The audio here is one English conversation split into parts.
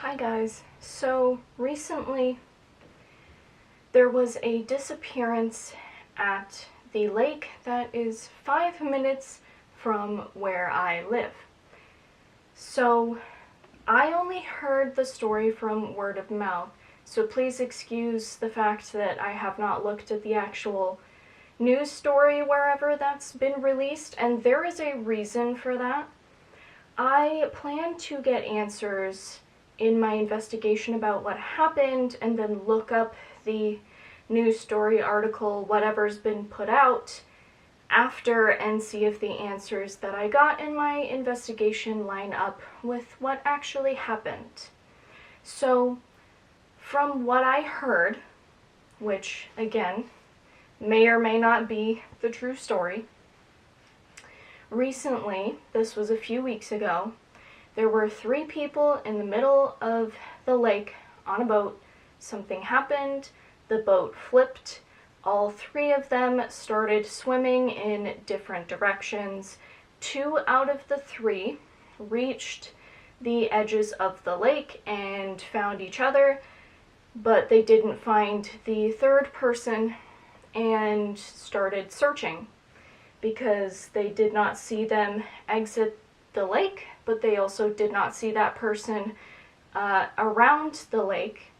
Hi guys. So recently there was a disappearance at the lake that is 5 minutes from where I live. So I only heard the story from word of mouth, so please excuse the fact that I have not looked at the actual news story wherever that's been released, and there is a reason for that. I plan to get answers in my investigation about what happened and then look up the news story, article, whatever's been put out after and see if the answers that I got in my investigation line up with what actually happened. So, from what I heard, which again may or may not be the true story, recently, this was a few weeks ago, there were 3 people in the middle of the lake on a boat. Something happened, the boat flipped, all 3 of them started swimming in different directions. 2 out of the 3 reached the edges of the lake and found each other, but they didn't find the 3rd person and started searching because they did not see them exit the lake, but they also did not see that person around the lake.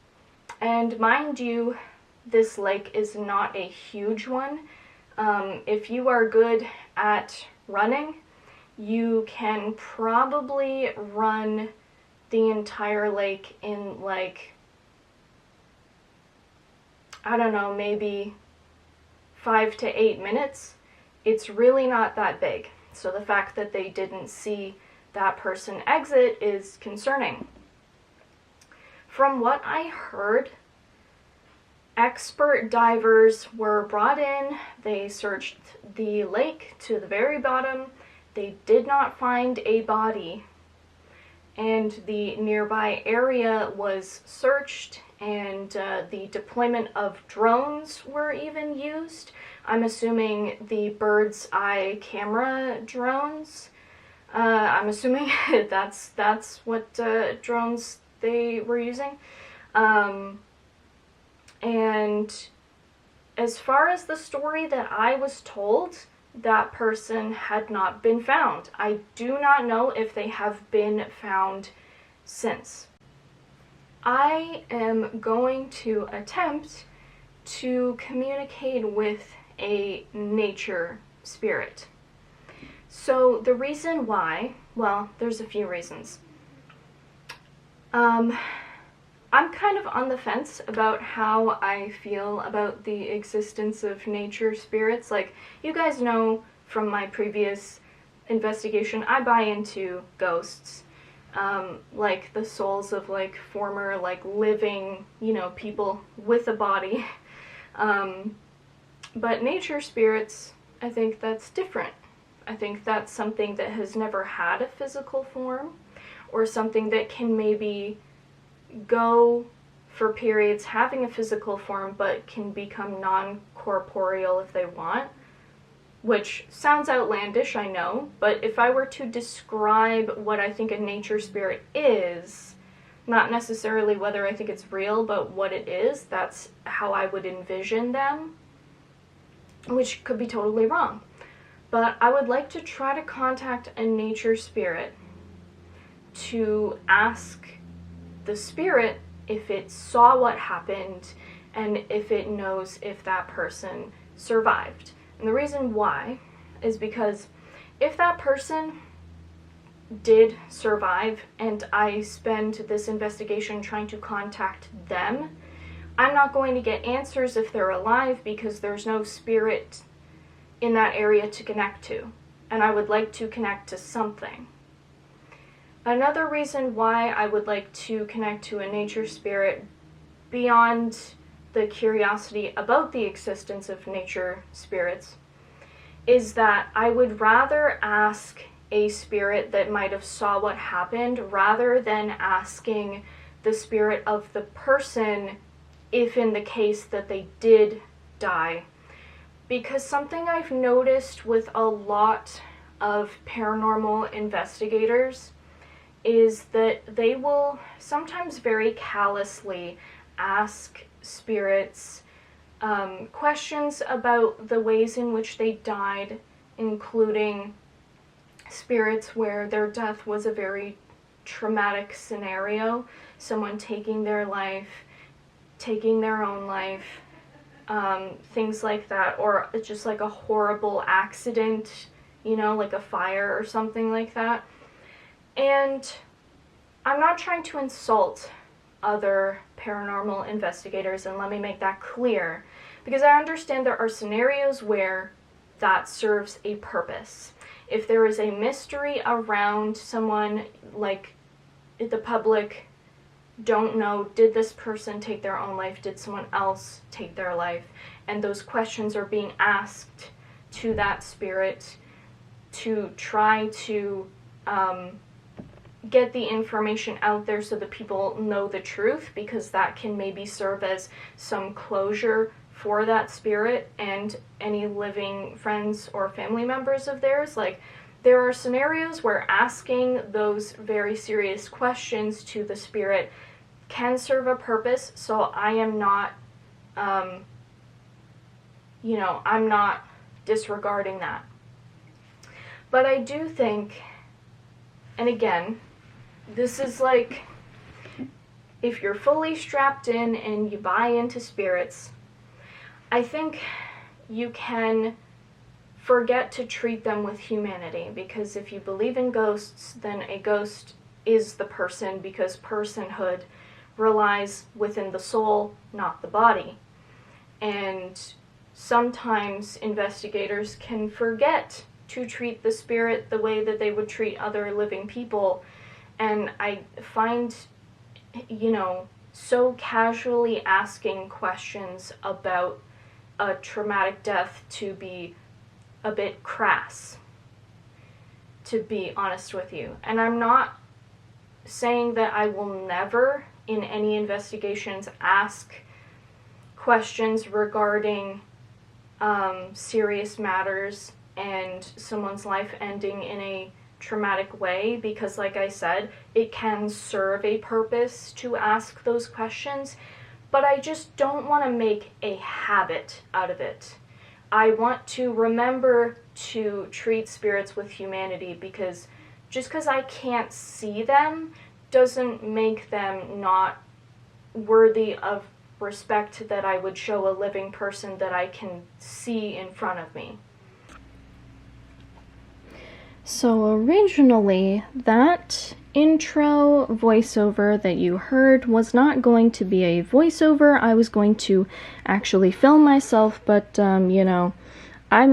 And mind you, this lake is not a huge one. If you are good at running, you can probably run the entire lake in I don't know, maybe 5 to 8 minutes. It's really not that big. So the fact that they didn't see that person exit is concerning. From what I heard, expert divers were brought in. They searched the lake to the very bottom. They did not find a body. And the nearby area was searched, and the deployment of drones were even used. I'm assuming the bird's eye camera drones. I'm assuming that's what drones they were using. And as far as the story that I was told, that person had not been found. I do not know if they have been found since. I am going to attempt to communicate with a nature spirit. So the reason why, well, there's a few reasons. I'm kind of on the fence about how I feel about the existence of nature spirits. Like, you guys know from my previous investigation, I buy into ghosts. Like the souls of former living, people with a body. But nature spirits, I think that's different. I think that's something that has never had a physical form, or something that can maybe go for periods having a physical form but can become non-corporeal if they want, which sounds outlandish, I know, but if I were to describe what I think a nature spirit is, not necessarily whether I think it's real, but what it is, that's how I would envision them, which could be totally wrong. But I would like to try to contact a nature spirit to ask the spirit if it saw what happened and if it knows if that person survived. And the reason why is because if that person did survive and I spend this investigation trying to contact them, I'm not going to get answers if they're alive because there's no spirit in that area to connect to, and I would like to connect to something. Another reason why I would like to connect to a nature spirit, beyond the curiosity about the existence of nature spirits, is that I would rather ask a spirit that might have saw what happened rather than asking the spirit of the person if in the case that they did die. Because something I've noticed with a lot of paranormal investigators is that they will sometimes very callously ask spirits questions about the ways in which they died, including spirits where their death was a very traumatic scenario, someone taking their life, taking their own life, things like that, or just like a horrible accident, you know, like a fire or something like that. And I'm not trying to insult other paranormal investigators, and let me make that clear, because I understand there are scenarios where that serves a purpose. If there is a mystery around someone, like the public don't know, did this person take their own life, did someone else take their life, and those questions are being asked to that spirit to try to get the information out there so that people know the truth, because that can maybe serve as some closure for that spirit and any living friends or family members of theirs. Like, there are scenarios where asking those very serious questions to the spirit can serve a purpose, so I am not, I'm not disregarding that. But I do think, and again, this is like, if you're fully strapped in and you buy into spirits, I think you can forget to treat them with humanity, because if you believe in ghosts, then a ghost is the person, because personhood relies within the soul, not the body. And sometimes investigators can forget to treat the spirit the way that they would treat other living people. And I find, so casually asking questions about a traumatic death to be a bit crass, to be honest with you. And I'm not saying that I will never, in any investigations, ask questions regarding serious matters and someone's life ending in a traumatic way, because like I said, it can serve a purpose to ask those questions, but I just don't want to make a habit out of it. I want to remember to treat spirits with humanity, because just because I can't see them doesn't make them not worthy of respect that I would show a living person that I can see in front of me. So originally, that intro voiceover that you heard was not going to be a voiceover. I was going to actually film myself, but, I'm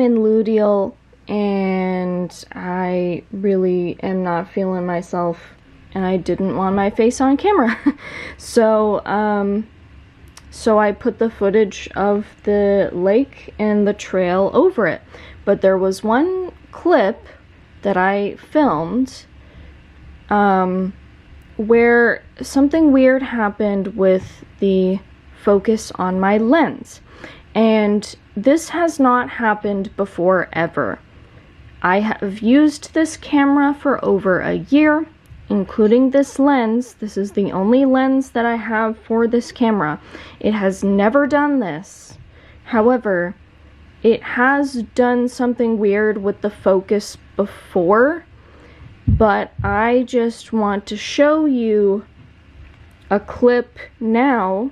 in Ludial, and I really am not feeling myself, and I didn't want my face on camera. So I put the footage of the lake and the trail over it. But there was one clip that I filmed where something weird happened with the focus on my lens. And this has not happened before ever. I have used this camera for over a year, including this lens. This is the only lens that I have for this camera. It has never done this. However, it has done something weird with the focus before, but I just want to show you a clip now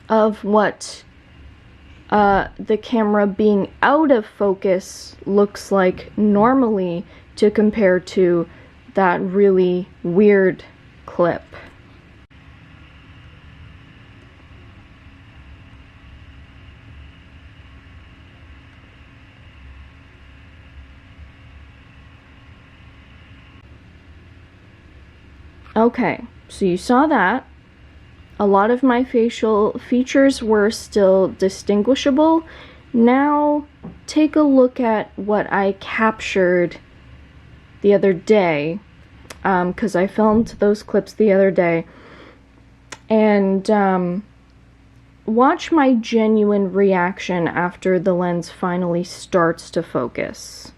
of what the camera being out of focus looks like normally, to compare to that really weird clip. Okay, so you saw that. A lot of my facial features were still distinguishable. Now, take a look at what I captured the other day, because I filmed those clips the other day, and watch my genuine reaction after the lens finally starts to focus.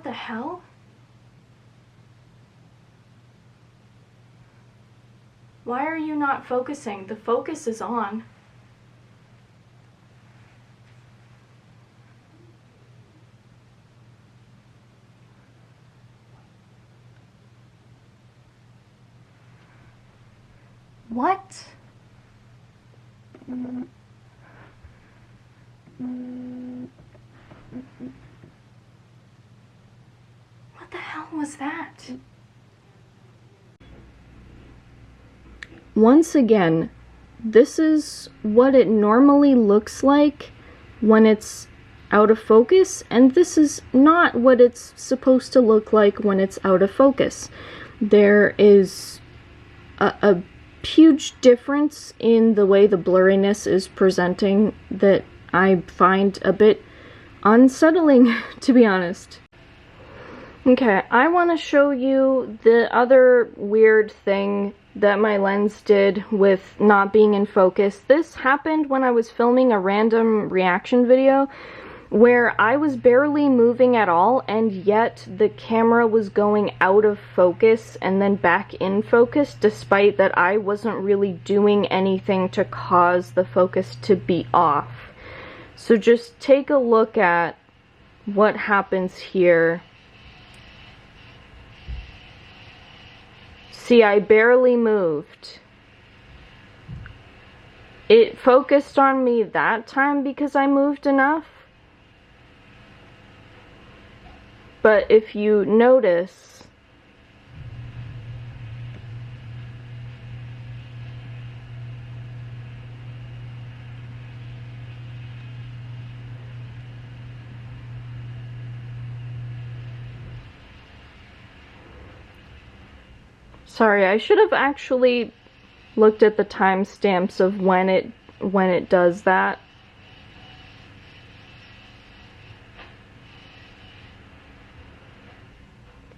What the hell? Why are you not focusing? The focus is on. What? What the hell was that? Once again, this is what it normally looks like when it's out of focus, and this is not what it's supposed to look like when it's out of focus. There is a huge difference in the way the blurriness is presenting that I find a bit unsettling, to be honest. Okay, I want to show you the other weird thing that my lens did with not being in focus. This happened when I was filming a random reaction video where I was barely moving at all, and yet the camera was going out of focus and then back in focus, despite that I wasn't really doing anything to cause the focus to be off. So just take a look at what happens here. See, I barely moved. It focused on me that time because I moved enough. But if you notice, sorry, I should have actually looked at the timestamps of when it does that.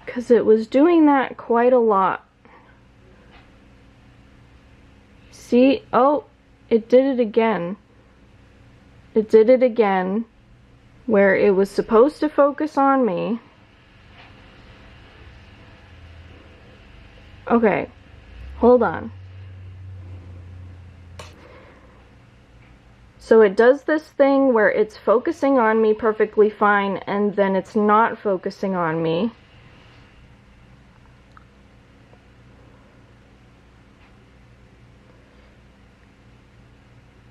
Because it was doing that quite a lot. See? Oh, it did it again. It did it again, where it was supposed to focus on me. Okay, hold on. So it does this thing where it's focusing on me perfectly fine, and then it's not focusing on me.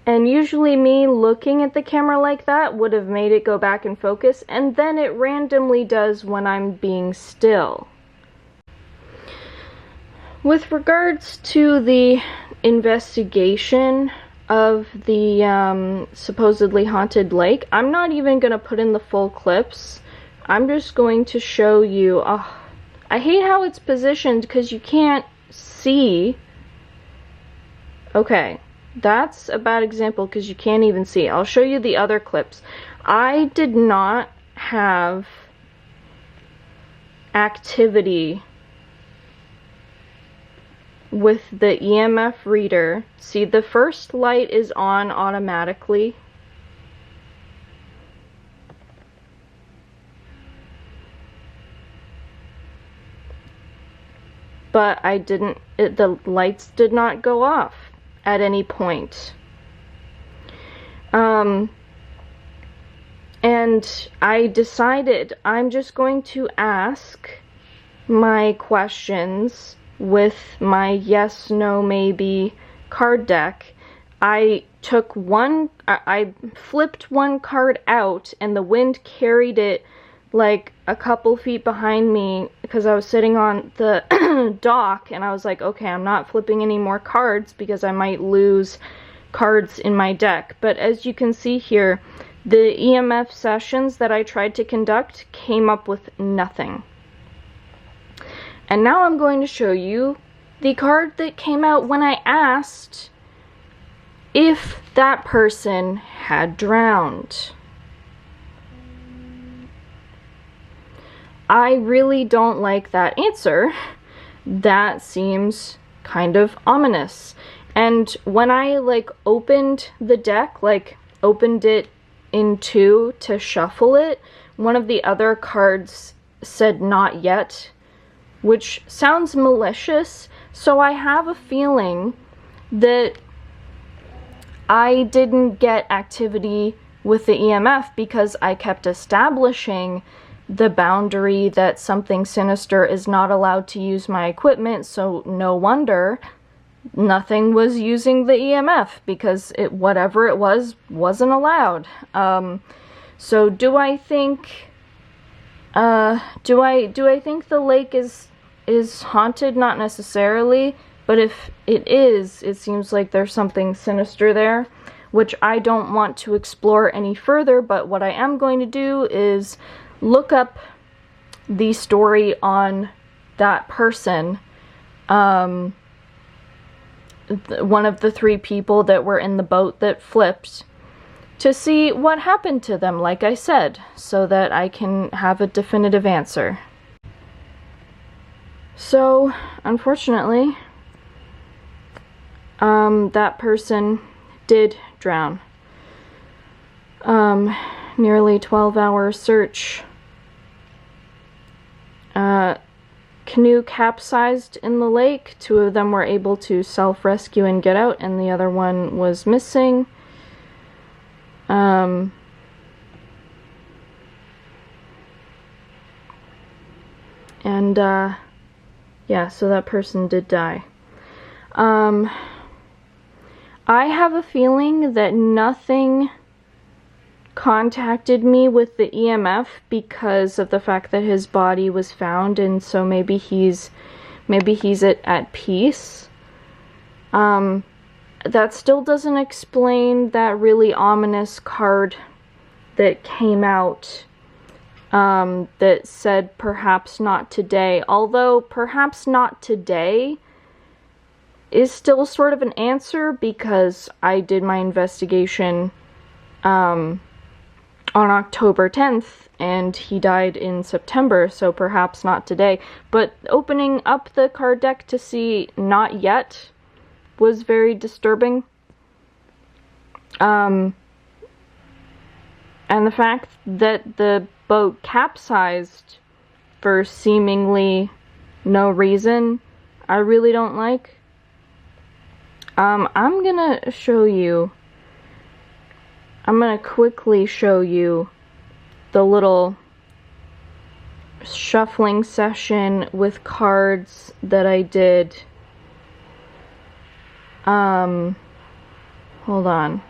And usually me looking at the camera like that would have made it go back in focus, and then it randomly does when I'm being still. With regards to the investigation of the supposedly haunted lake, I'm not even going to put in the full clips. I'm just going to show you. Oh, I hate how it's positioned because you can't see. Okay. That's a bad example because you can't even see. I'll show you the other clips. I did not have activity with the EMF reader. See, the first light is on automatically. But the lights did not go off at any point. And I decided I'm just going to ask my questions with my yes, no, maybe card deck. I flipped one card out and the wind carried it like a couple feet behind me because I was sitting on the dock, and I was like, okay, I'm not flipping any more cards because I might lose cards in my deck. But as you can see here, the EMF sessions that I tried to conduct came up with nothing. And now I'm going to show you the card that came out when I asked if that person had drowned. I really don't like that answer. That seems kind of ominous. And when I opened the deck, opened it in two to shuffle it, one of the other cards said not yet, which sounds malicious, so I have a feeling that I didn't get activity with the EMF because I kept establishing the boundary that something sinister is not allowed to use my equipment, so no wonder nothing was using the EMF, because whatever it was wasn't allowed. So do I think think the lake is haunted? Not necessarily, but if it is, it seems like there's something sinister there, which I don't want to explore any further. But what I am going to do is look up the story on that person, one of the 3 people that were in the boat that flipped, to see what happened to them, like I said, so that I can have a definitive answer. So, unfortunately, that person did drown. Nearly 12-hour search. Canoe capsized in the lake. 2 of them were able to self-rescue and get out, and the other one was missing. Yeah, so that person did die. I have a feeling that nothing contacted me with the EMF because of the fact that his body was found, and so maybe he's at peace. That still doesn't explain that really ominous card that came out, that said perhaps not today, although perhaps not today is still sort of an answer, because I did my investigation on October 10th, and he died in September, so perhaps not today. But opening up the card deck to see not yet was very disturbing. And the fact that the boat capsized for seemingly no reason, I really don't like. I'm gonna quickly show you the little shuffling session with cards that I did. Hold on.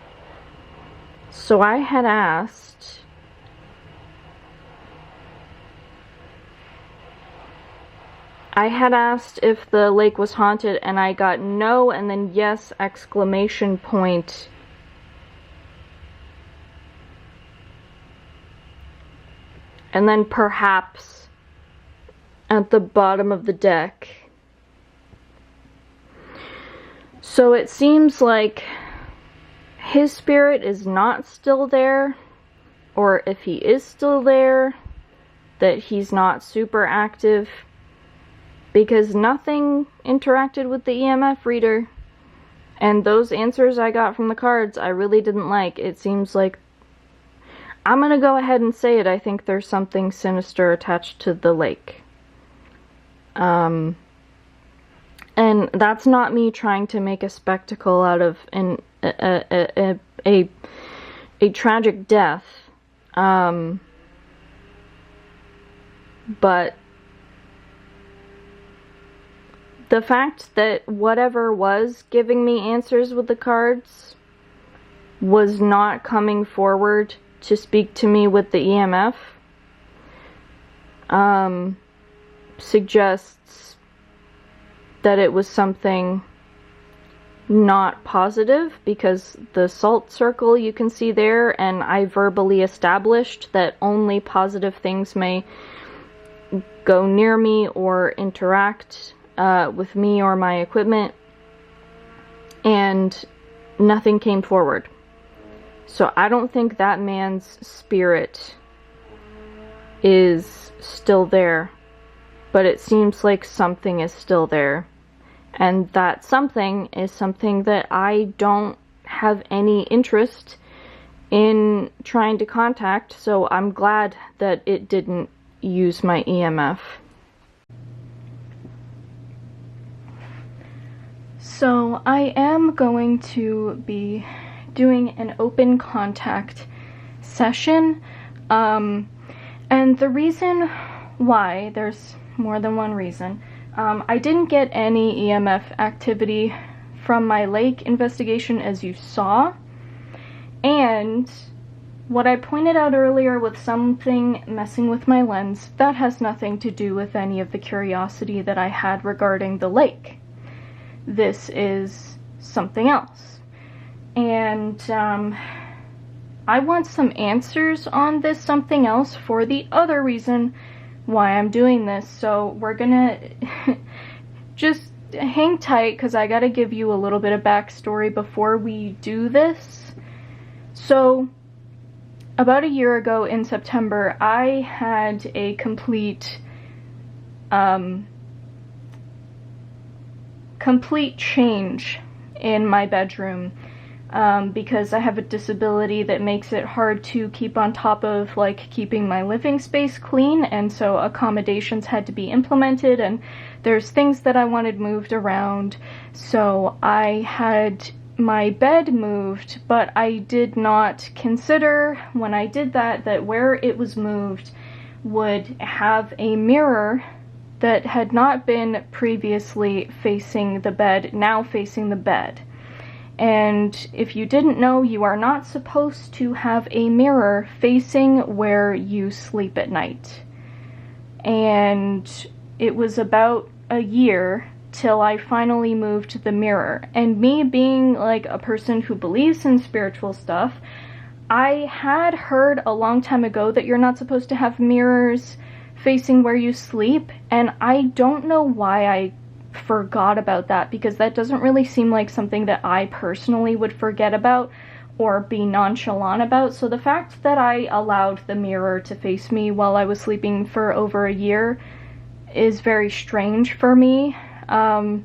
So I had asked if the lake was haunted, and I got no, and then yes, exclamation point. And then perhaps at the bottom of the deck. So it seems like his spirit is not still there, or if he is still there, that he's not super active, because nothing interacted with the EMF reader. And those answers I got from the cards, I really didn't like. It seems like, I'm gonna go ahead and say it, I think there's something sinister attached to the lake. And that's not me trying to make a spectacle out of a tragic death. But the fact that whatever was giving me answers with the cards was not coming forward to speak to me with the EMF suggests that it was something not positive, because the salt circle you can see there, and I verbally established that only positive things may go near me or interact with me or my equipment, and nothing came forward. So I don't think that man's spirit is still there, but it seems like something is still there. And that something is something that I don't have any interest in trying to contact, so I'm glad that it didn't use my EMF. So I am going to be doing an open contact session, and the reason why, there's more than one reason. I didn't get any EMF activity from my lake investigation, as you saw, and what I pointed out earlier with something messing with my lens, that has nothing to do with any of the curiosity that I had regarding the lake. This is something else. And I want some answers on this something else for the other reason why I'm doing this. So we're gonna just hang tight, because I gotta give you a little bit of backstory before we do this. So about a year ago in September, I had a complete change in my bedroom, because I have a disability that makes it hard to keep on top of like keeping my living space clean, and so accommodations had to be implemented, and there's things that I wanted moved around. So I had my bed moved, but I did not consider when I did that where it was moved would have a mirror that had not been previously facing the bed, now facing the bed. And if you didn't know, you are not supposed to have a mirror facing where you sleep at night. And it was about a year till I finally moved the mirror. And me being like a person who believes in spiritual stuff, I had heard a long time ago that you're not supposed to have mirrors facing where you sleep, and I don't know why I forgot about that, because that doesn't really seem like something that I personally would forget about or be nonchalant about. So the fact that I allowed the mirror to face me while I was sleeping for over a year is very strange for me. And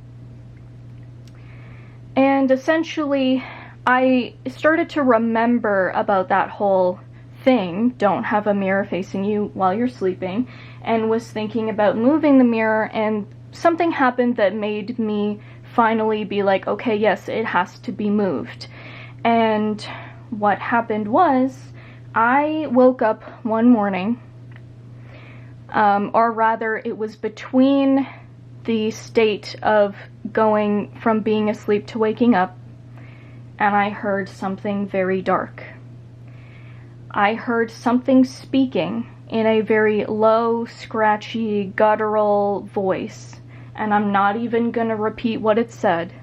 essentially I started to remember about that whole thing, don't have a mirror facing you while you're sleeping, and was thinking about moving the mirror, and something happened that made me finally be like, okay, yes, it has to be moved. And what happened was, I woke up one morning, or rather it was between the state of going from being asleep to waking up, and I heard something very dark. I heard something speaking in a very low, scratchy, guttural voice, and I'm not even gonna repeat what it said,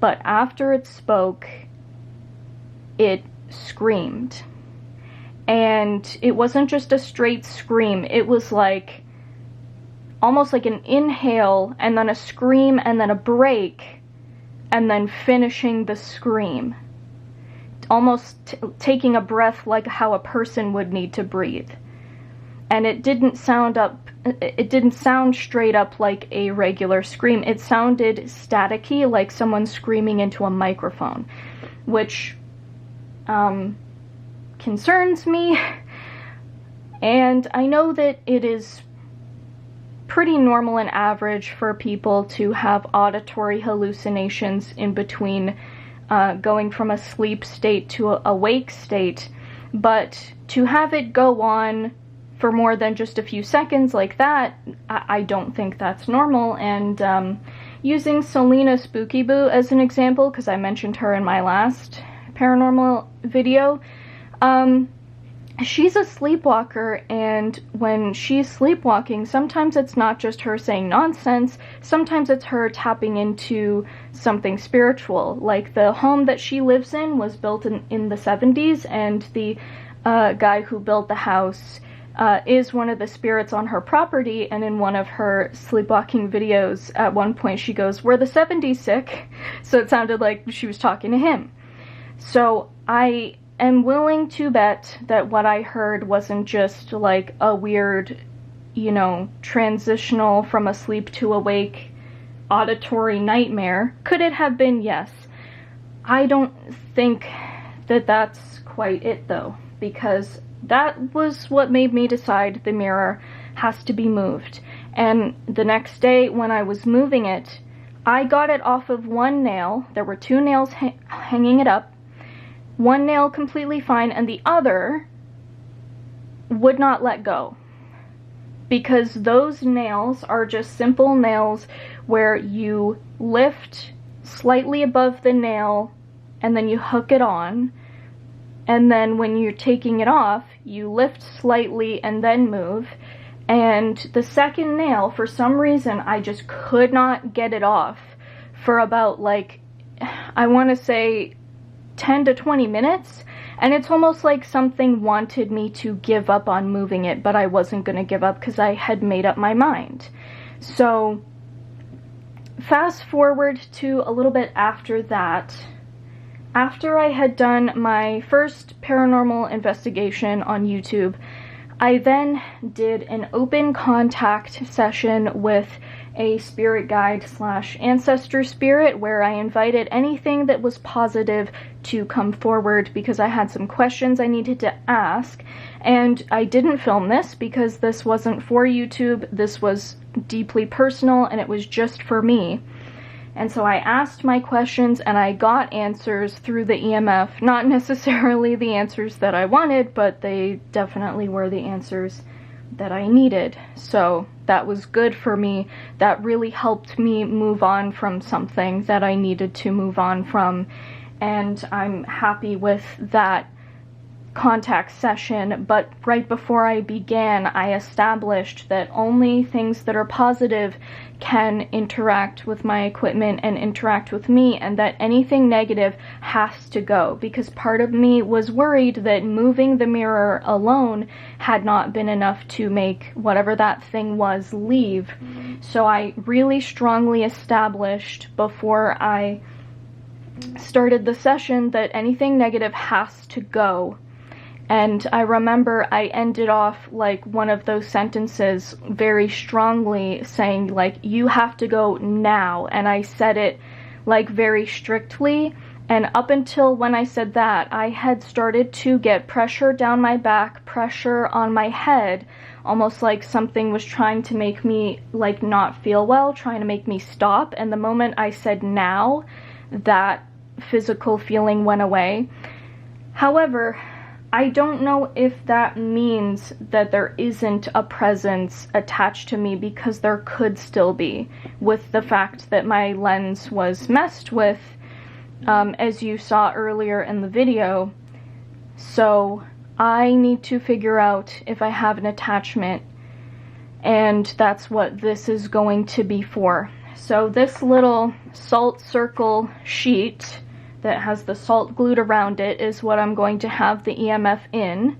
but after it spoke, it screamed. And it wasn't just a straight scream, it was like almost like an inhale and then a scream and then a break and then finishing the scream, almost taking a breath like how a person would need to breathe. And it didn't sound straight up like a regular scream. It sounded staticky, like someone screaming into a microphone, which concerns me. And I know that it is pretty normal and average for people to have auditory hallucinations in between going from a sleep state to a awake state, but to have it go on for more than just a few seconds like that, I don't think that's normal. And using Selena Spooky Boo as an example, because I mentioned her in my last paranormal video, she's a sleepwalker, and when she's sleepwalking, sometimes it's not just her saying nonsense, sometimes it's her tapping into something spiritual. Like the home that she lives in was built in the 70s, and the guy who built the house is one of the spirits on her property, and in one of her sleepwalking videos, at one point she goes, "Were the 70s sick?" So it sounded like she was talking to him. So I am willing to bet that what I heard wasn't just like a weird, transitional from asleep to awake auditory nightmare. Could it have been? Yes. I don't think that that's quite it though, because that was what made me decide the mirror has to be moved. And the next day when I was moving it, I got it off of one nail. There were two nails hanging it up. One nail completely fine, and the other would not let go. Because those nails are just simple nails where you lift slightly above the nail and then you hook it on. And then when you're taking it off, you lift slightly and then move. And the second nail, for some reason, I just could not get it off for about, like, I want to say 10 to 20 minutes. And it's almost like something wanted me to give up on moving it, but I wasn't going to give up because I had made up my mind. So, fast forward to a little bit after that. After I had done my first paranormal investigation on YouTube, I then did an open contact session with a spirit guide / ancestor spirit where I invited anything that was positive to come forward because I had some questions I needed to ask. And I didn't film this because this wasn't for YouTube. This was deeply personal and it was just for me. And so I asked my questions and I got answers through the EMF. Not necessarily the answers that I wanted, but they definitely were the answers that I needed. So that was good for me. That really helped me move on from something that I needed to move on from. And I'm happy with that contact session, but right before I began, I established that only things that are positive can interact with my equipment and interact with me, and that anything negative has to go, because part of me was worried that moving the mirror alone had not been enough to make whatever that thing was leave. So I really strongly established before I started the session that anything negative has to go. And I remember I ended off like one of those sentences very strongly saying like, you have to go now. And I said it like very strictly. And up until when I said that, I had started to get pressure down my back, pressure on my head, almost like something was trying to make me like not feel well, trying to make me stop. And the moment I said now, that physical feeling went away. However, I don't know if that means that there isn't a presence attached to me, because there could still be, with the fact that my lens was messed with, as you saw earlier in the video. So I need to figure out if I have an attachment, and that's what this is going to be for. So this little salt circle sheet that has the salt glued around it is what I'm going to have the EMF in.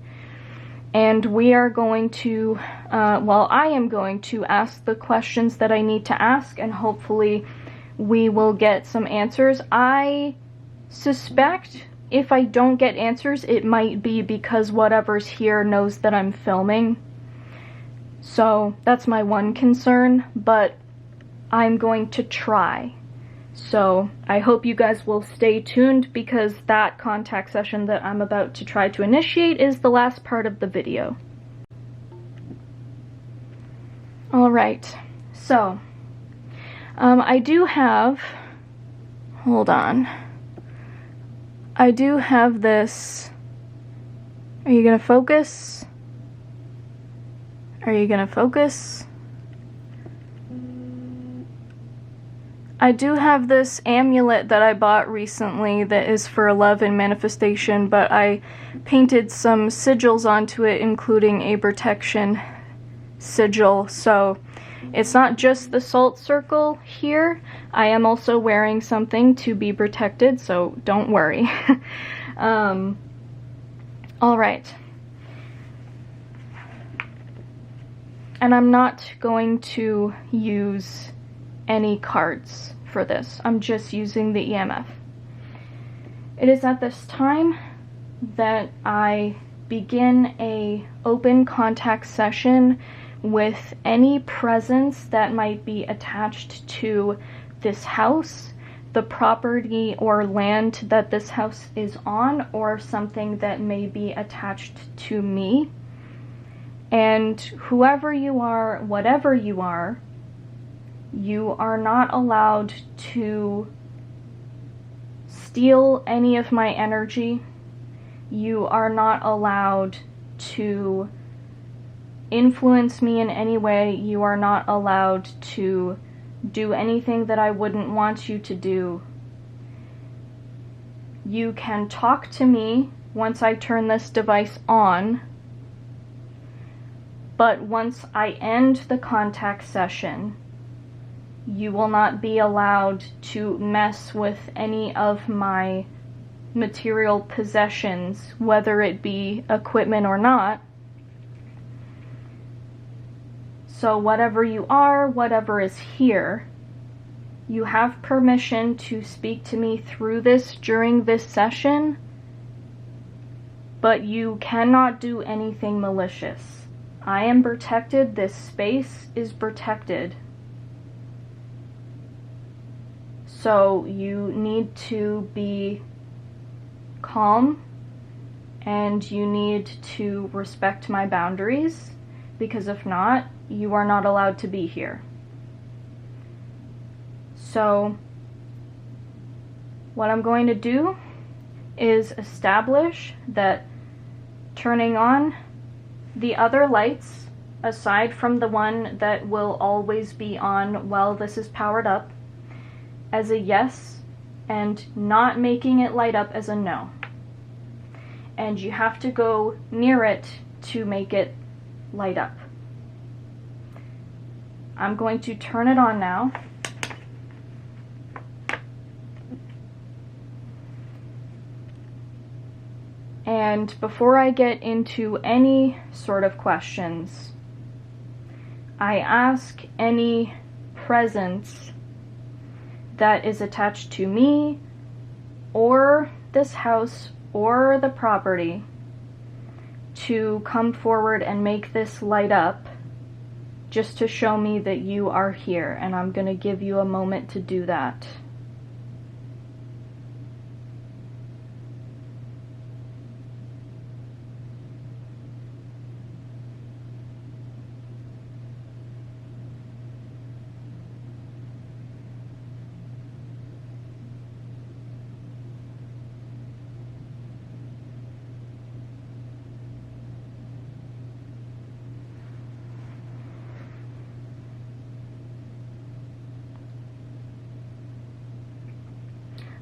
And we are going to, I am going to ask the questions that I need to ask, and hopefully we will get some answers. I suspect if I don't get answers, it might be because whatever's here knows that I'm filming. So that's my one concern, but I'm going to try. So I hope you guys will stay tuned, because that contact session that I'm about to try to initiate is the last part of the video. Alright, so I do have, hold on, I do have this. Are you gonna focus? Are you gonna focus? I do have this amulet that I bought recently that is for love and manifestation, but I painted some sigils onto it, including a protection sigil. So it's not just the salt circle here. I am also wearing something to be protected, so don't worry. Alright. And I'm not going to use any cards for this. I'm just using the EMF. It is at this time that I begin a open contact session with any presence that might be attached to this house, the property or land that this house is on, or something that may be attached to me. And whoever you are, whatever you are not allowed to steal any of my energy. You are not allowed to influence me in any way. You are not allowed to do anything that I wouldn't want you to do. You can talk to me once I turn this device on, but once I end the contact session, you will not be allowed to mess with any of my material possessions, whether it be equipment or not. So whatever you are, whatever is here, you have permission to speak to me through this during this session, but you cannot do anything malicious. I am protected. This space is protected. So you need to be calm and you need to respect my boundaries, because if not, you are not allowed to be here. So what I'm going to do is establish that turning on the other lights, aside from the one that will always be on while this is powered up, as a yes, and not making it light up as a no. And you have to go near it to make it light up. I'm going to turn it on now. And before I get into any sort of questions, I ask any presence that is attached to me or this house or the property to come forward and make this light up, just to show me that you are here, and I'm going to give you a moment to do that.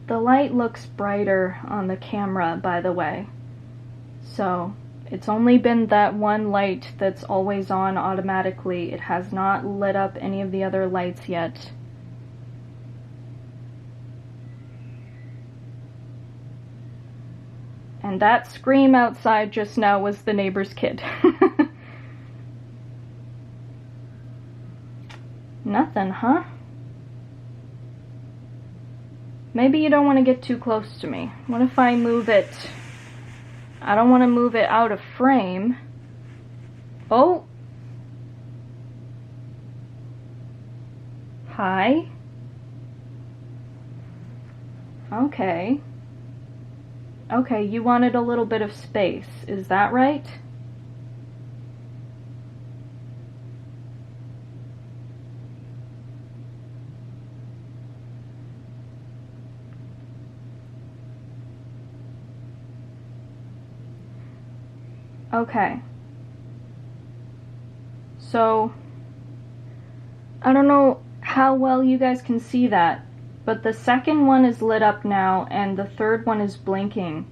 The light looks brighter on the camera, by the way. So it's only been that one light that's always on automatically. It has not lit up any of the other lights yet. And that scream outside just now was the neighbor's kid. Nothing, huh? Maybe you don't want to get too close to me. What if I move it? I don't want to move it out of frame. Oh. Hi. Okay. Okay, you wanted a little bit of space. Is that right? Okay. So, I don't know how well you guys can see that, but the second one is lit up now and the third one is blinking.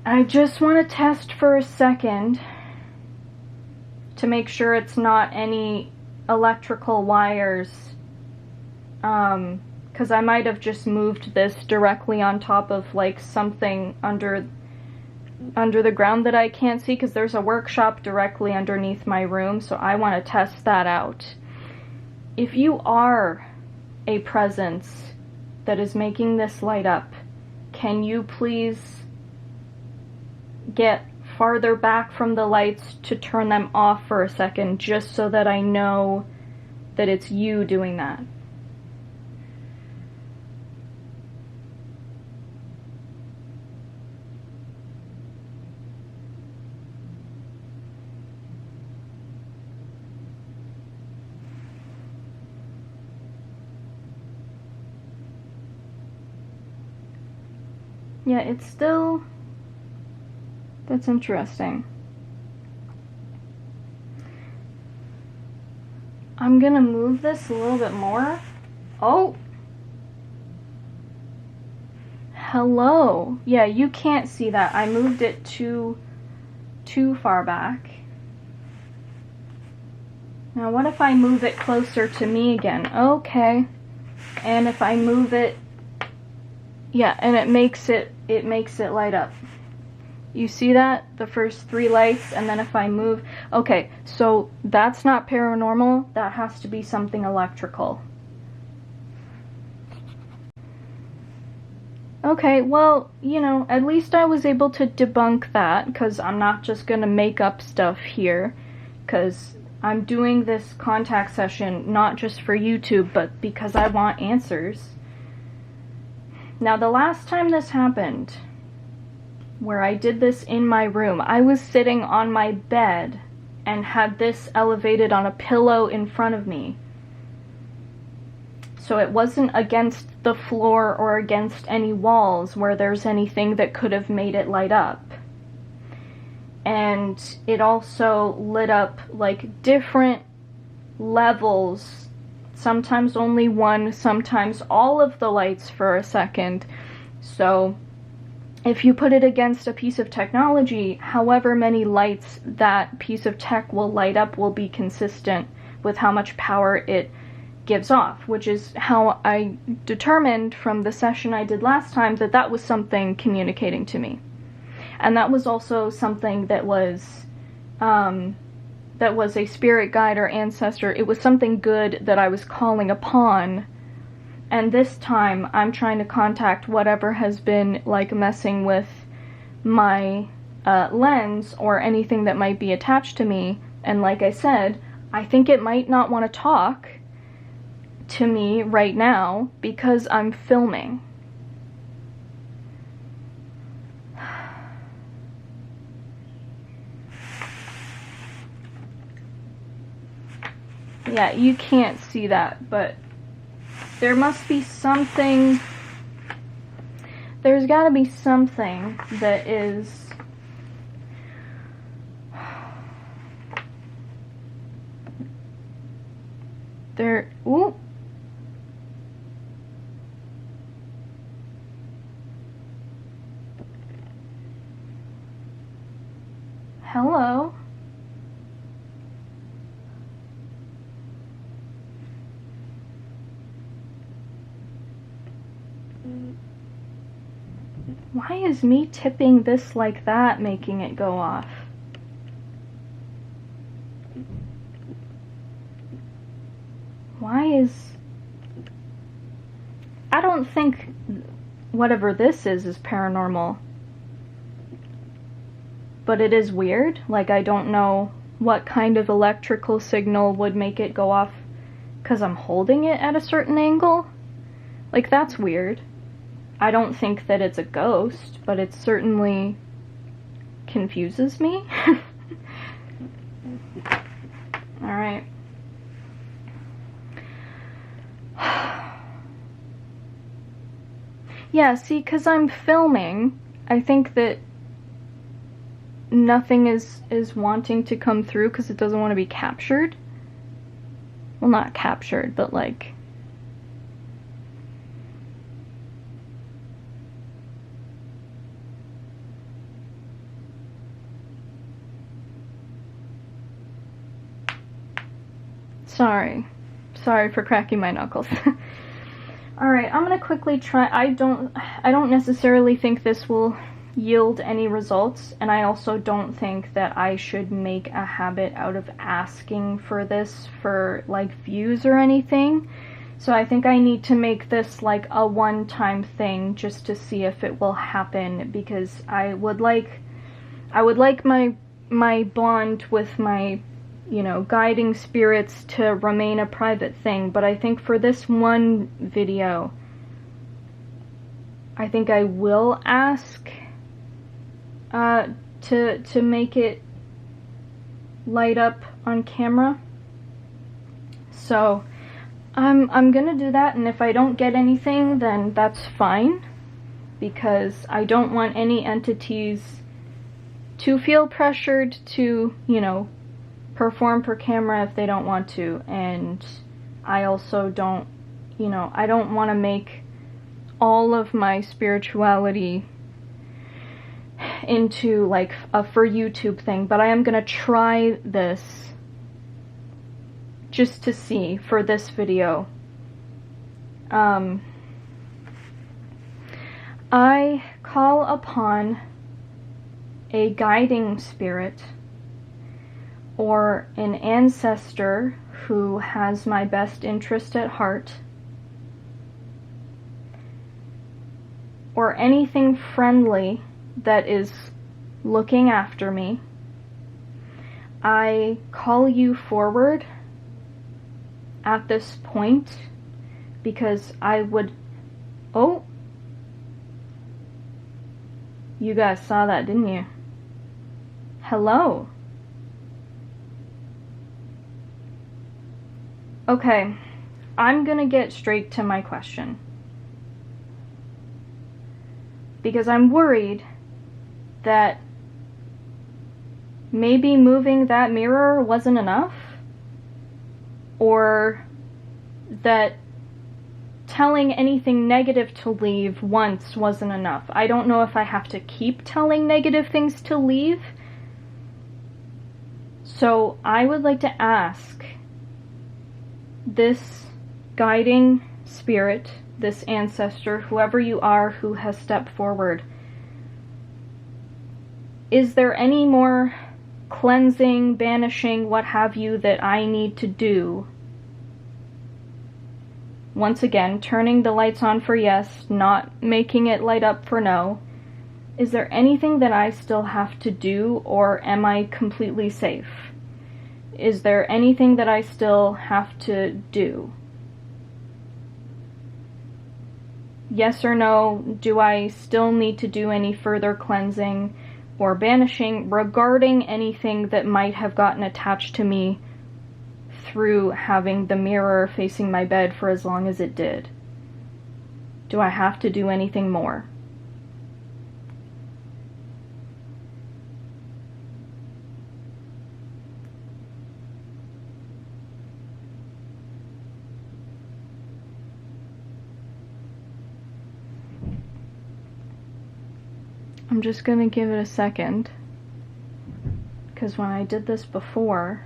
I just want to test for a second to make sure it's not any electrical wires, because I might have just moved this directly on top of like something under the ground that I can't see, because there's a workshop directly underneath my room, so I want to test that out. If you are a presence that is making this light up, can you please get farther back from the lights to turn them off for a second, just so that I know that it's you doing that? Yeah, it's still... That's interesting. I'm gonna move this a little bit more. Oh! Hello. Yeah, you can't see that. I moved it too far back. Now what if I move it closer to me again? Okay. And if I move it, yeah, and it makes it light up. You see that? The first 3 lights, and then if I move, okay, so that's not paranormal, that has to be something electrical. Okay, well, you know, at least I was able to debunk that, because I'm not just gonna make up stuff here, because I'm doing this contact session not just for YouTube, but because I want answers. Now, the last time this happened, where I did this in my room, I was sitting on my bed and had this elevated on a pillow in front of me. So it wasn't against the floor or against any walls where there's anything that could have made it light up. And it also lit up like different levels, sometimes only one, sometimes all of the lights for a second. So if you put it against a piece of technology, however many lights that piece of tech will light up will be consistent with how much power it gives off, which is how I determined from the session I did last time that that was something communicating to me. And that was also something that was a spirit guide or ancestor. It was something good that I was calling upon. And this time, I'm trying to contact whatever has been, like, messing with my lens or anything that might be attached to me. And like I said, I think it might not want to talk to me right now because I'm filming. Yeah, you can't see that, but there must be something, there's gotta be something that is there. Ooh. Hello. Why is me tipping this like that making it go off? Why is... I don't think whatever this is paranormal. But it is weird. Like, I don't know what kind of electrical signal would make it go off because I'm holding it at a certain angle. Like, that's weird. I don't think that it's a ghost, but it certainly confuses me. Alright. Yeah, see, because I'm filming, I think that nothing is wanting to come through because it doesn't want to be captured. Well, not captured, but like... Sorry for cracking my knuckles. Alright, I'm gonna quickly try. I don't necessarily think this will yield any results, and I also don't think that I should make a habit out of asking for this for like views or anything. So I think I need to make this like a one-time thing just to see if it will happen, because I would like my bond with my, you know, guiding spirits to remain a private thing, but I think for this one video, I think I will ask to make it light up on camera. So I'm gonna do that, and if I don't get anything, then that's fine. because I don't want any entities to feel pressured to, you know, perform per camera if they don't want to. And I also don't, you know, I don't want to make all of my spirituality into like a for YouTube thing, but I am gonna try this just to see for this video. I call upon a guiding spirit or an ancestor who has my best interest at heart, or anything friendly that is looking after me. I call you forward at this point because I would... Oh! You guys saw that, didn't you? Hello? Okay, I'm gonna get straight to my question, because I'm worried that maybe moving that mirror wasn't enough, or that telling anything negative to leave once wasn't enough. I don't know if I have to keep telling negative things to leave. So I would like to ask this guiding spirit, this ancestor, whoever you are who has stepped forward, is there any more cleansing, banishing, what have you, that I need to do? Once again, turning the lights on for yes, not making it light up for no. Is there anything that I still have to do, or am I completely safe? Is there anything that I still have to do? Yes or no, do I still need to do any further cleansing or banishing regarding anything that might have gotten attached to me through having the mirror facing my bed for as long as it did? Do I have to do anything more? I'm just gonna give it a second, because when I did this before,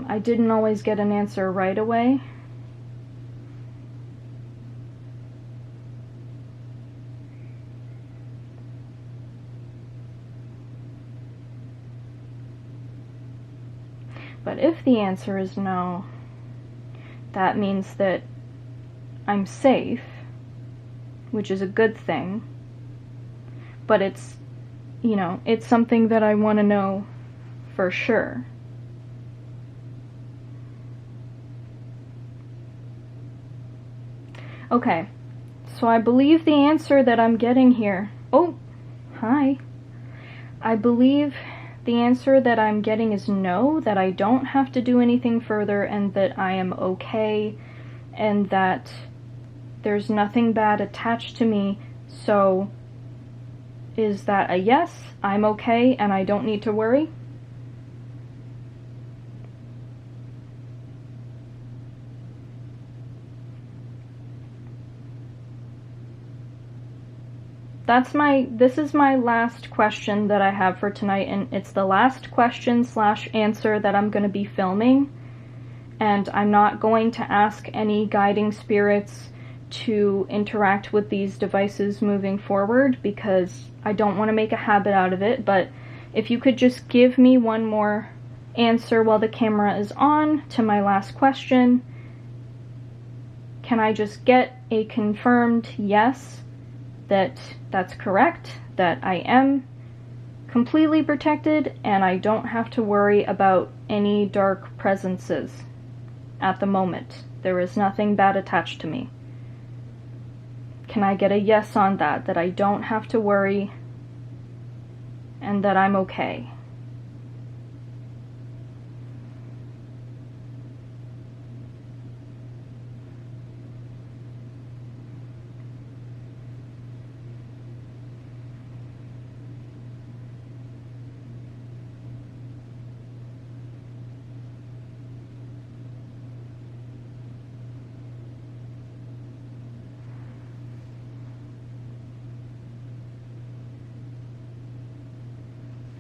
I didn't always get an answer right away. But if the answer is no, that means that I'm safe, which is a good thing. But it's, you know, it's something that I want to know for sure. Okay, so I believe the answer that I'm getting here... Oh, hi. I believe the answer that I'm getting is no, that I don't have to do anything further, and that I am okay, and that there's nothing bad attached to me. So is that a yes? I'm okay and I don't need to worry? This is my last question that I have for tonight, and it's the last question / answer that I'm going to be filming. And I'm not going to ask any guiding spirits to interact with these devices moving forward, because I don't want to make a habit out of it. But if you could just give me one more answer while the camera is on to my last question. Can I just get a confirmed yes, that that's correct, that I am completely protected and I don't have to worry about any dark presences at the moment? There is nothing bad attached to me. Can I get a yes on that, that I don't have to worry and that I'm okay?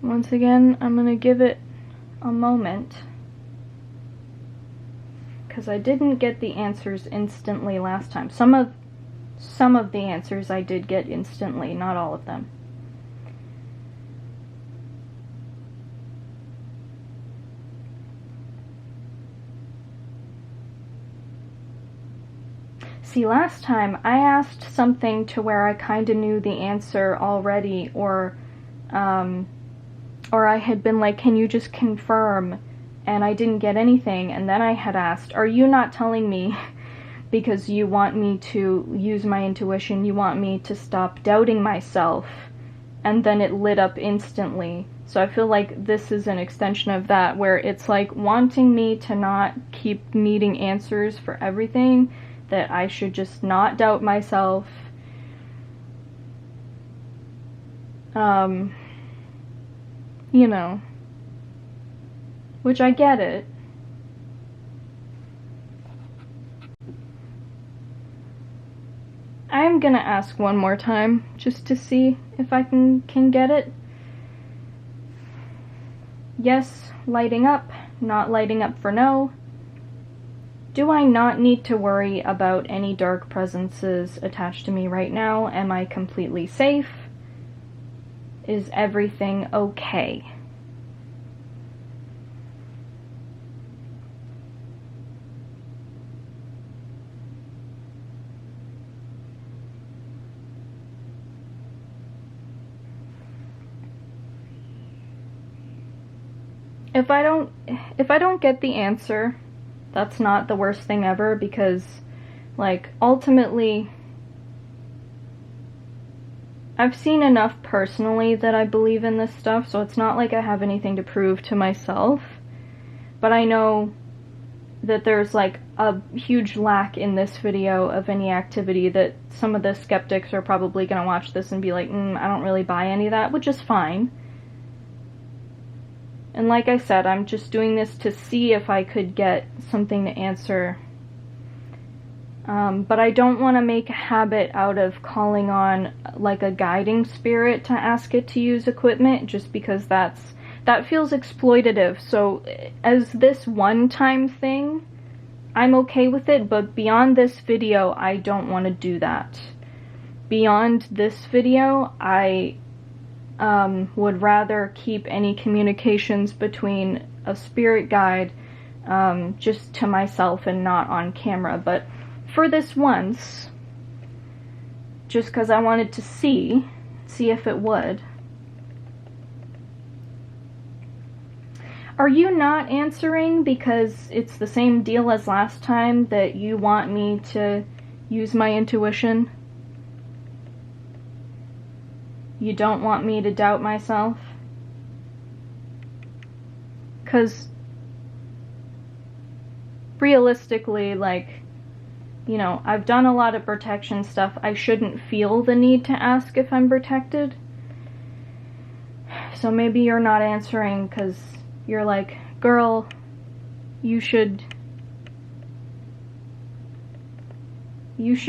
Once again, I'm gonna give it a moment, because I didn't get the answers instantly last time. Some of the answers I did get instantly, not all of them. See, last time I asked something to where I kind of knew the answer already, or I had been like, can you just confirm? And I didn't get anything, and then I had asked, are you not telling me because you want me to use my intuition, you want me to stop doubting myself? And then it lit up instantly. So I feel like this is an extension of that, where it's like wanting me to not keep needing answers for everything, that I should just not doubt myself. You know, which I get it. I'm gonna ask one more time, just to see if I can get it. Yes, lighting up, not lighting up for no. Do I not need to worry about any dark presences attached to me right now? Am I completely safe? Is everything okay? If I don't get the answer, that's not the worst thing ever, because, like, ultimately, I've seen enough personally that I believe in this stuff, so it's not like I have anything to prove to myself. But I know that there's, like, a huge lack in this video of any activity, that some of the skeptics are probably gonna watch this and be like, I don't really buy any of that, which is fine. And like I said, I'm just doing this to see if I could get something to answer. But I don't want to make a habit out of calling on, like, a guiding spirit to ask it to use equipment, just because that feels exploitative. So as this one-time thing, I'm okay with it, but beyond this video, I don't want to do that. Beyond this video, I would rather keep any communications between a spirit guide just to myself and not on camera. But for this once, just because I wanted to see if it would. Are you not answering because it's the same deal as last time, that you want me to use my intuition? You don't want me to doubt myself? Because realistically, like, you know, I've done a lot of protection stuff. I shouldn't feel the need to ask if I'm protected. So maybe you're not answering because you're like, girl, you should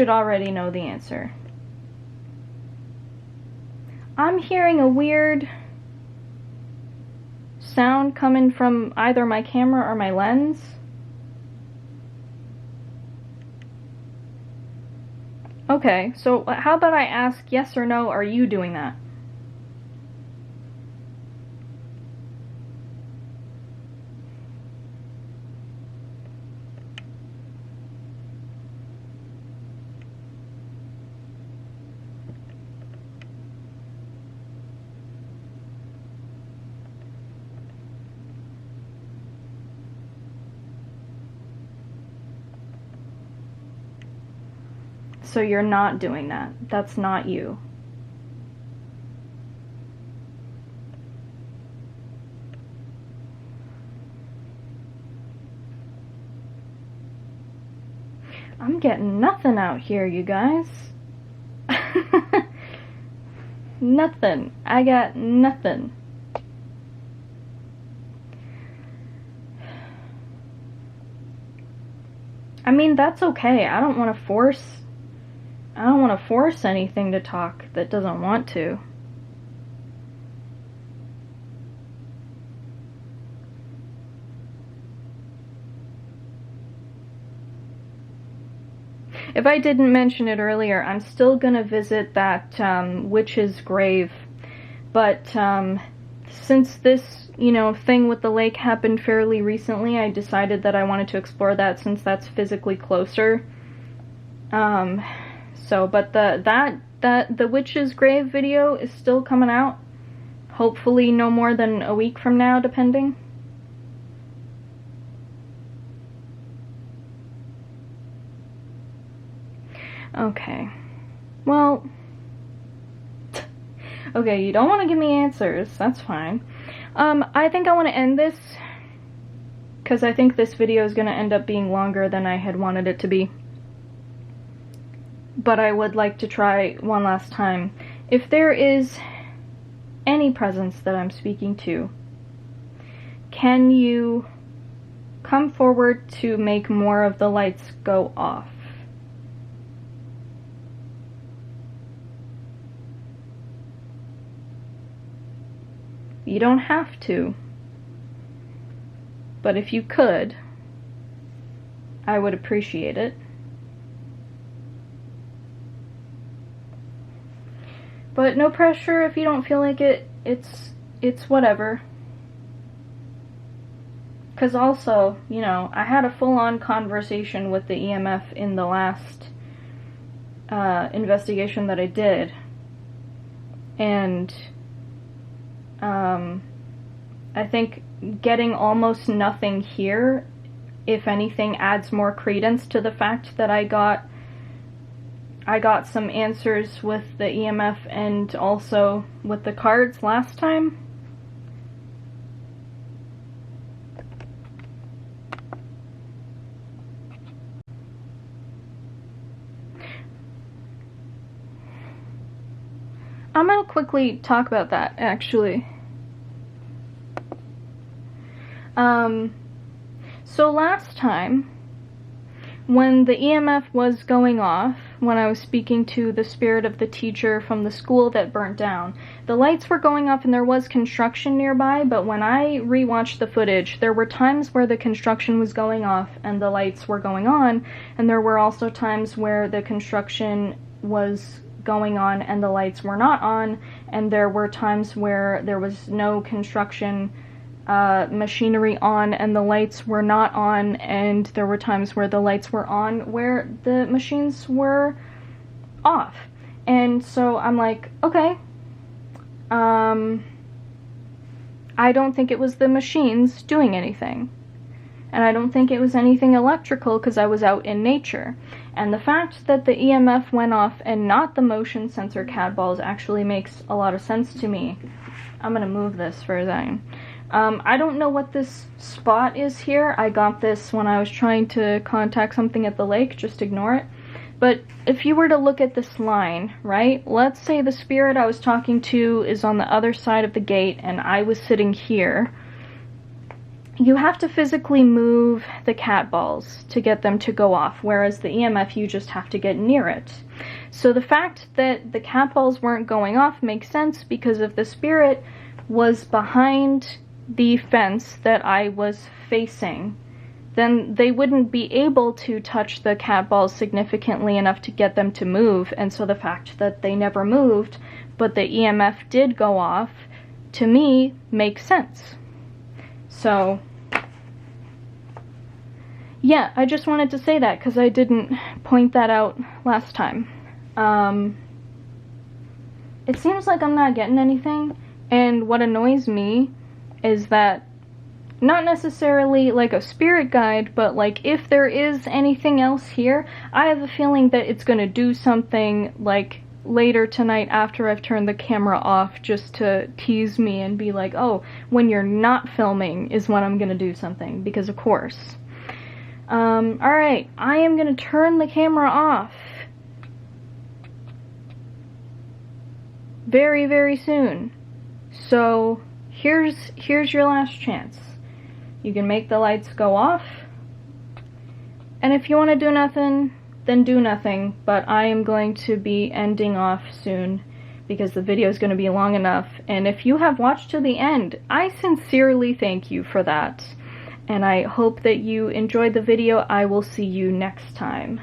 already know the answer. I'm hearing a weird sound coming from either my camera or my lens. Okay, so how about I ask yes or no, are you doing that? So you're not doing that. That's not you. I'm getting nothing out here, you guys. Nothing. I got nothing. I mean, that's okay. I don't want to force anything to talk that doesn't want to. if I didn't mention it earlier, I'm still gonna visit that witch's grave, but since this, you know, thing with the lake happened fairly recently, I decided that I wanted to explore that since that's physically closer. But the witch's grave video is still coming out. Hopefully no more than a week from now, depending. Okay. Well, okay, you don't want to give me answers. That's fine. I think I want to end this because I think this video is going to end up being longer than I had wanted it to be. But I would like to try one last time. If there is any presence that I'm speaking to, can you come forward to make more of the lights go off? You don't have to, but if you could, I would appreciate it. But no pressure if you don't feel like it. It's whatever. Because also, you know, I had a full-on conversation with the EMF in the last investigation that I did. And I think getting almost nothing here, if anything, adds more credence to the fact that I got some answers with the EMF and also with the cards last time. I'm gonna quickly talk about that, actually. So last time, when the EMF was going off, when I was speaking to the spirit of the teacher from the school that burnt down, the lights were going off and there was construction nearby, but when I rewatched the footage, there were times where the construction was going off and the lights were going on, and there were also times where the construction was going on and the lights were not on, and there were times where there was no construction machinery on and the lights were not on, and there were times where the lights were on where the machines were off. And so I'm like, okay, I don't think it was the machines doing anything, and I don't think it was anything electrical because I was out in nature. And the fact that the EMF went off and not the motion sensor CAD balls actually makes a lot of sense to me. I'm gonna move this for a second. I don't know what this spot is here. I got this when I was trying to contact something at the lake, just ignore it. But if you were to look at this line, right, let's say the spirit I was talking to is on the other side of the gate and I was sitting here. You have to physically move the cat balls to get them to go off, whereas the EMF, you just have to get near it. So the fact that the cat balls weren't going off makes sense, because if the spirit was behind the fence that I was facing, then they wouldn't be able to touch the cat balls significantly enough to get them to move, and so the fact that they never moved, but the EMF did go off, to me, makes sense. So yeah, I just wanted to say that because I didn't point that out last time. It seems like I'm not getting anything, and what annoys me is that, not necessarily like a spirit guide, but like if there is anything else here, I have a feeling that it's gonna do something like later tonight after I've turned the camera off, just to tease me and be like, oh, when you're not filming is when I'm gonna do something, because of course. Alright, I am gonna turn the camera off very, very soon. So here's your last chance. You can make the lights go off, and if you want to do nothing, then do nothing, but I am going to be ending off soon because the video is going to be long enough, and if you have watched to the end, I sincerely thank you for that, and I hope that you enjoyed the video. I will see you next time.